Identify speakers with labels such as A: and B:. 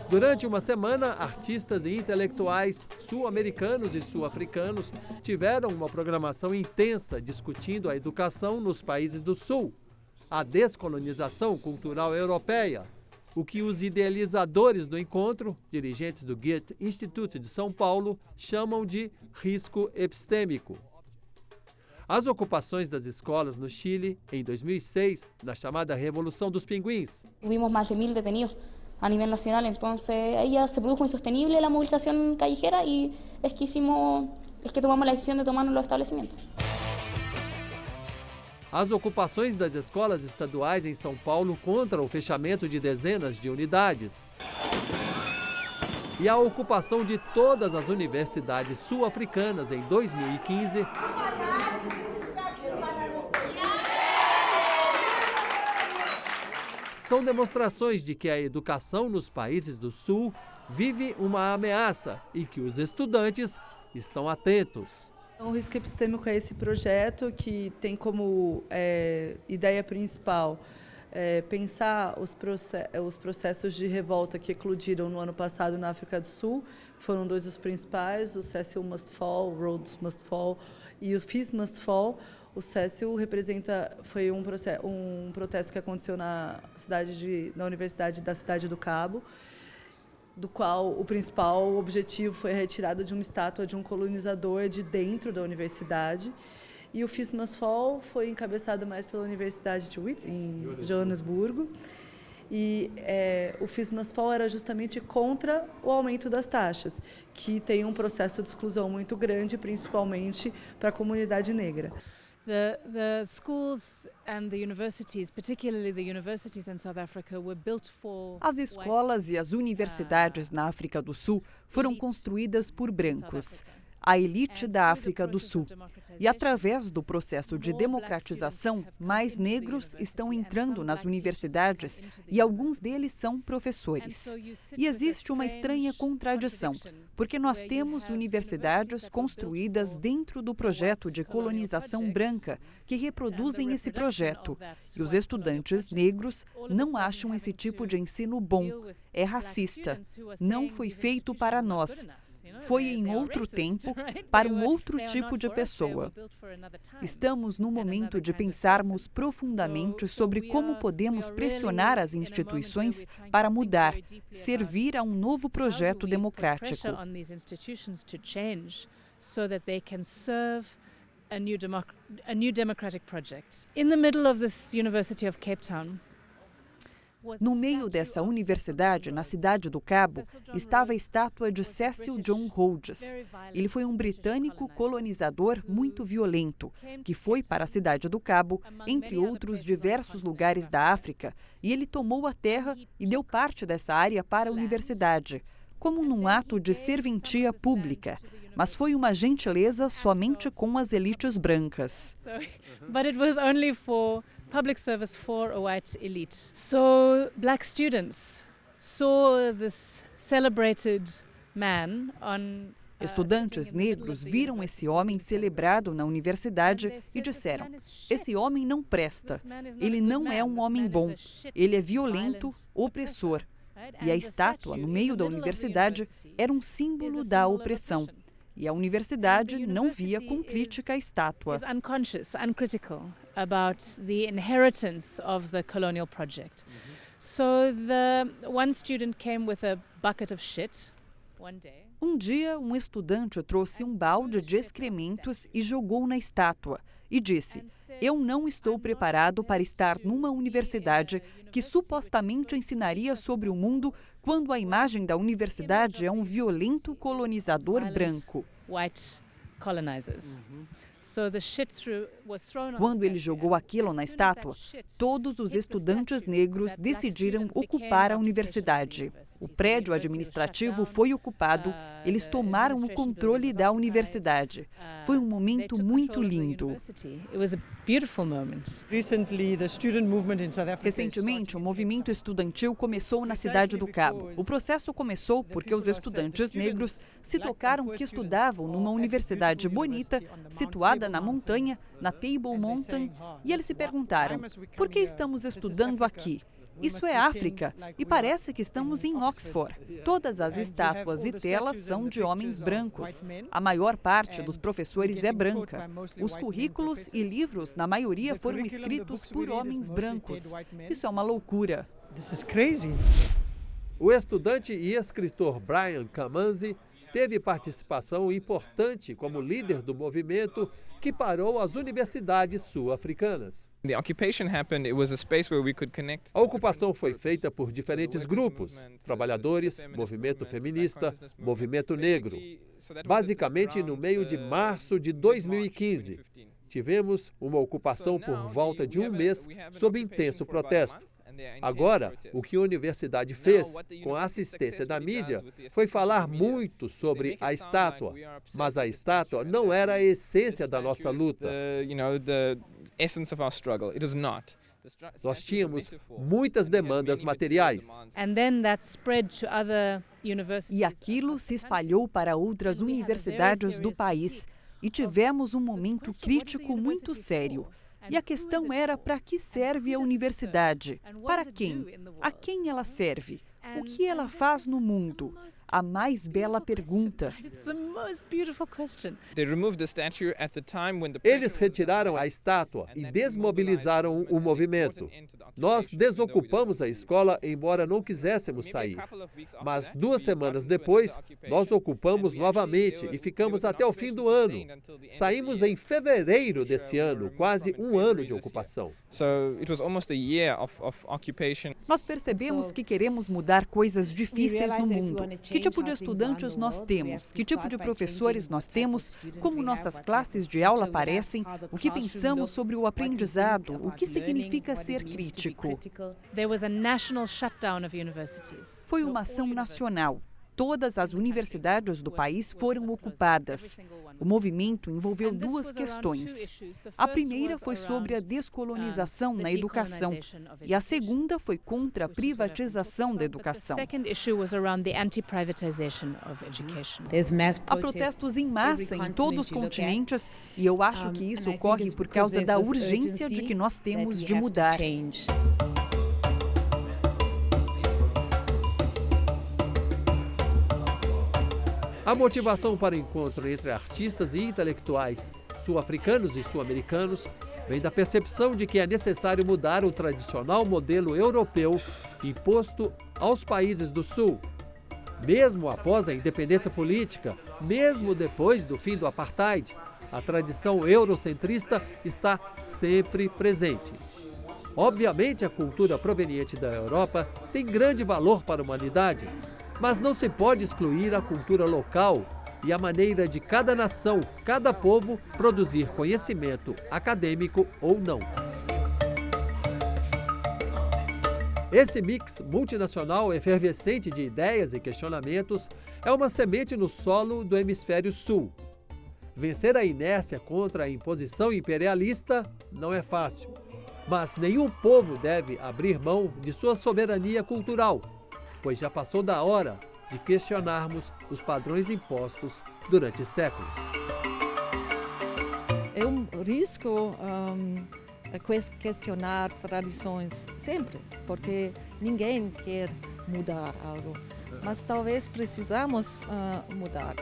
A: Durante uma semana, artistas e intelectuais sul-americanos e sul-africanos tiveram uma programação intensa discutindo a educação nos países do Sul, a descolonização cultural europeia, o que os idealizadores do encontro, dirigentes do Goethe Institute de São Paulo, chamam de risco epistêmico. As ocupações das escolas no Chile, em 2006, na chamada Revolução dos Pinguins.
B: Hubimos más de 1000 detenidos a nivel nacional, entonces ahí ya se produjo insostenible la movilización callejera y es que tomamos la decisión de tomarnos los establecimientos.
A: As ocupações das escolas estaduais em São Paulo contra o fechamento de dezenas de unidades. E a ocupação de todas as universidades sul-africanas em 2015. São demonstrações de que a educação nos países do Sul vive uma ameaça e que os estudantes estão atentos.
C: O risco epistêmico é esse projeto que tem como ideia principal pensar os processos de revolta que eclodiram no ano passado na África do Sul. Foram dois dos principais, o Cecil Must Fall, Rhodes Must Fall e o Fees Must Fall. O Cecil foi um protesto que aconteceu na Universidade da Cidade do Cabo, do qual o principal objetivo foi a retirada de uma estátua de um colonizador de dentro da universidade. E o Fees Must Fall foi encabeçado mais pela Universidade de Wits, em Joanesburgo. E o Fees Must Fall era justamente contra o aumento das taxas, que tem um processo de exclusão muito grande, principalmente para a comunidade negra.
D: The schools and the universities, particularly the universities in South Africa, were built for.
E: As escolas e as universidades na África do Sul foram construídas por brancos, a elite da África do Sul. E através do processo de democratização, mais negros estão entrando nas universidades e alguns deles são professores. E existe uma estranha contradição, porque nós temos universidades construídas dentro do projeto de colonização branca que reproduzem esse projeto. E os estudantes negros não acham esse tipo de ensino bom, é racista, não foi feito para nós. Foi em outro tempo, para um outro tipo de pessoa. Estamos no momento de pensarmos profundamente sobre como podemos pressionar as instituições para mudar, servir a um novo projeto democrático.
D: A new democratic project. In the middle of this University of Cape Town,
E: no meio dessa universidade, na Cidade do Cabo, estava a estátua de Cecil John Rhodes. Ele foi um britânico colonizador muito violento, que foi para a Cidade do Cabo, entre outros diversos lugares da África, e ele tomou a terra e deu parte dessa área para a universidade, como num ato de serventia pública, mas foi uma gentileza somente com as elites brancas.
D: But it was only for public service for a white elite. So black students saw this celebrated man on
E: Estudantes negros viram esse homem celebrado na universidade e disseram: esse homem não presta, ele não é um homem bom, ele é violento, opressor. E a estátua no meio da universidade era um símbolo da opressão. E a universidade não via com crítica a estátua.
D: About the inheritance of the colonial project. So one student came with a bucket of shit one day.
E: Um dia, um estudante trouxe um balde de excrementos e jogou na estátua e disse: eu não estou preparado para estar numa universidade que supostamente ensinaria sobre o mundo quando a imagem da universidade é um violento colonizador branco.
D: White colonizers.
E: Quando ele jogou aquilo na estátua, todos os estudantes negros decidiram ocupar a universidade. O prédio administrativo foi ocupado, eles tomaram o controle da universidade. Foi um momento muito lindo. Recentemente, o movimento estudantil começou na Cidade do Cabo. O processo começou porque os estudantes negros se tocaram que estudavam numa universidade bonita, situada na montanha, na Table Mountain, e eles se perguntaram: por que estamos estudando aqui? Isso é África e parece que estamos em Oxford. Todas as estátuas e telas são de homens brancos. A maior parte dos professores é branca. Os currículos e livros, na maioria, foram escritos por homens brancos. Isso é uma loucura.
A: O estudante e escritor Brian Kamanzi teve participação importante como líder do movimento que parou as universidades sul-africanas. A ocupação foi feita por diferentes grupos, trabalhadores, movimento feminista, movimento negro. Basicamente, no meio de março de 2015, tivemos uma ocupação por volta de um mês sob intenso protesto. Agora, o que a universidade fez, com a assistência da mídia, foi falar muito sobre a estátua, mas a estátua não era a essência da nossa luta. Nós tínhamos muitas demandas materiais.
E: E aquilo se espalhou para outras universidades do país e tivemos um momento crítico muito sério. E a questão era: para que serve a universidade? Para quem? A quem ela serve? O que ela faz no mundo? A mais bela pergunta.
A: Eles retiraram a estátua e desmobilizaram o movimento. Nós desocupamos a escola, embora não quiséssemos sair. Mas 2 semanas depois, nós ocupamos novamente e ficamos até o fim do ano. Saímos em fevereiro desse ano, quase um ano de ocupação.
E: Nós percebemos que queremos mudar coisas difíceis no mundo. Que tipo de estudantes nós temos? Que tipo de professores nós temos? Como nossas classes de aula parecem? O que pensamos sobre o aprendizado? O que significa ser crítico? Foi uma ação nacional. Todas as universidades do país foram ocupadas. O movimento envolveu 2 questões. A primeira foi sobre a descolonização na educação e a segunda foi contra a privatização da educação. Há protestos em massa em todos os continentes e eu acho que isso ocorre por causa da urgência de que nós temos de mudar.
A: A motivação para o encontro entre artistas e intelectuais sul-africanos e sul-americanos vem da percepção de que é necessário mudar o tradicional modelo europeu imposto aos países do Sul. Mesmo após a independência política, mesmo depois do fim do apartheid, a tradição eurocentrista está sempre presente. Obviamente, a cultura proveniente da Europa tem grande valor para a humanidade, mas não se pode excluir a cultura local e a maneira de cada nação, cada povo, produzir conhecimento acadêmico ou não. Esse mix multinacional efervescente de ideias e questionamentos é uma semente no solo do hemisfério sul. Vencer a inércia contra a imposição imperialista não é fácil, mas nenhum povo deve abrir mão de sua soberania cultural, pois já passou da hora de questionarmos os padrões impostos durante séculos.
F: É um risco questionar tradições sempre, porque ninguém quer mudar algo, mas talvez precisamos mudar.